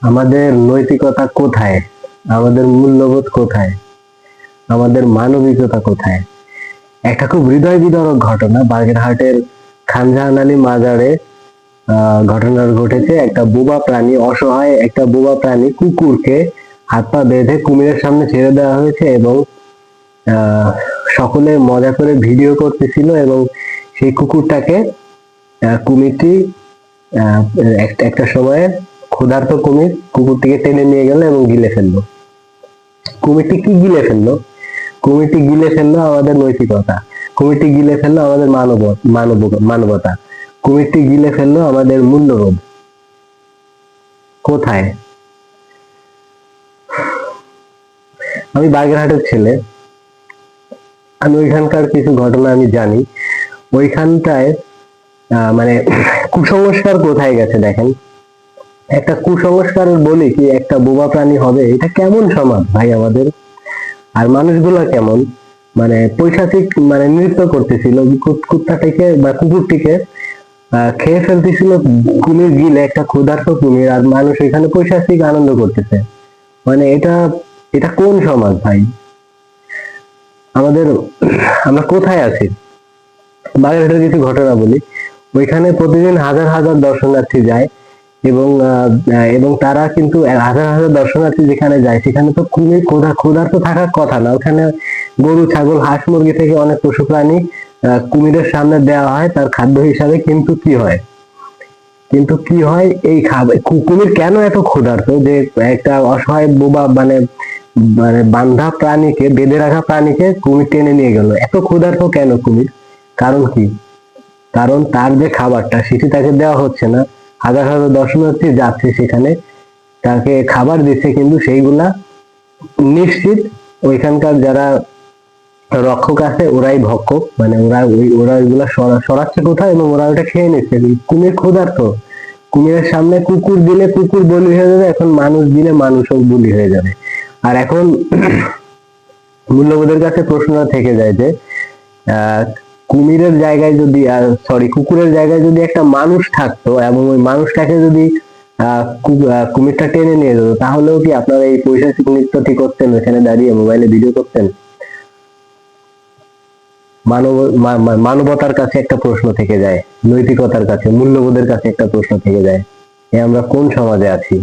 আমাদের নৈতিকতা কোথায়? আমাদের মূল্যবোধ কোথায়? আমাদের মানবিকতা কোথায়? একটা খুব হৃদয় বিদারক ঘটনা বাগেরহাটের খানজাহান আলী মাজারে ঘটনা ঘটেছে। একটা বোবা প্রাণী, অসহায় একটা বোবা প্রাণী কুকুরকে হাত পা বেঁধে কুমিরের সামনে ছেড়ে দেওয়া হয়েছে এবং আহ, সকলে মজা করে ভিডিও করতেছিল এবং সেই কুকুরটাকে কুমিরটি আহ, একটা সময়ে ক্ষুধার্ত কুমির কুকুরটিকে টেনে নিয়ে গেল এবং গিলে ফেললো। কুমিরটি কি গিলে ফেললো? কুমিরটি গিলে ফেললো আমাদের নৈতিকতা। কুমিরটি গিলে ফেললো আমাদের মানবতা। কুমিরটি গিলে ফেললো আমাদের মূল্যবোধ। কোথায়? আমি বাগেরহাটের ছেলে, আমি ওইখানকার কিছু ঘটনা আমি জানি। ওইখানটায় মানে কুসংস্কার কোথায় গেছে দেখেন। একটা কুসংস্কার বলি কি, একটা বোবা প্রাণী হবে, এটা কেমন সমাজ ভাই আমাদের? আর মানুষগুলা কেমন, মানে পৈশাচিক মানে নৃত্য করতেছিল কুত্তাটিকে বা কুকুরটিকে খেয়ে ফেলতেছিল কুমির গিলে, একটা ক্ষুধার্ত কুমির, আর মানুষ এখানে পৈশাচিক আনন্দ করতেছে। মানে এটা এটা কোন সমাজ ভাই আমাদের? আমরা কোথায় আছি? বাগেরহাটের কিছু ঘটনা বলি। ওইখানে প্রতিদিন হাজার হাজার দর্শনার্থী যায় এবং এবং তারা কিন্তু হাজার হাজার দর্শনার্থী যেখানে যায় সেখানে তো কুমির ক্ষুধার্ত থাকার কথা না। ওখানে গরু ছাগল হাঁস মুরগি থেকে অনেক পশু প্রাণী কুমিরের সামনে দেওয়া হয় তার খাদ্য হিসাবে। কিন্তু কি হয় এই খাবার, কুমির কেন এত ক্ষুধার্ত যে একটা অসহায় বোবা মানে মানে বান্ধা প্রাণীকে, বেঁধে রাখা প্রাণীকে কুমির টেনে নিয়ে গেল? এত ক্ষুধার্ত কেন কুমির? কারণ কি? কারণ তার যে খাবারটা সেটি তাকে দেওয়া হচ্ছে না। হাজার হাজার দর্শনার্থী যাচ্ছে সেখানে, তাকে খাবার দিচ্ছে, কিন্তু সেইগুলা নিশ্চিত ওইখানকার যারা রক্ষক আছে ওরাই ভক্ষক, মানে ওরা ওইগুলা সরাচ্ছে কোথায় এবং ওরা ওটা খেয়ে নিচ্ছে। কুমির ক্ষুধার্ত, কুমিরের সামনে কুকুর দিলে কুকুর বলি হয়ে যাবে, এখন মানুষ দিলে মানুষও বলি হয়ে যাবে। আর এখন মূল্যবোধের কাছে প্রশ্ন থেকে যায় যে আহ কুমিরের জায়গায় যদি কুকুরের জায়গায় যদি একটা মানুষ থাকতো এবং ওই মানুষটাকে যদি কুমিরটা টেনে নিয়ে যেত, তাহলেও কি আপনারা এই পৈশাচিক নৃত্যটি করতেন? ওখানে দাঁড়িয়ে মোবাইলে ভিডিও করতেন? মানবতার কাছে একটা প্রশ্ন থেকে যায়, নৈতিকতার কাছে, মূল্যবোধের কাছে একটা প্রশ্ন থেকে যায়, আমরা কোন সমাজে আছি?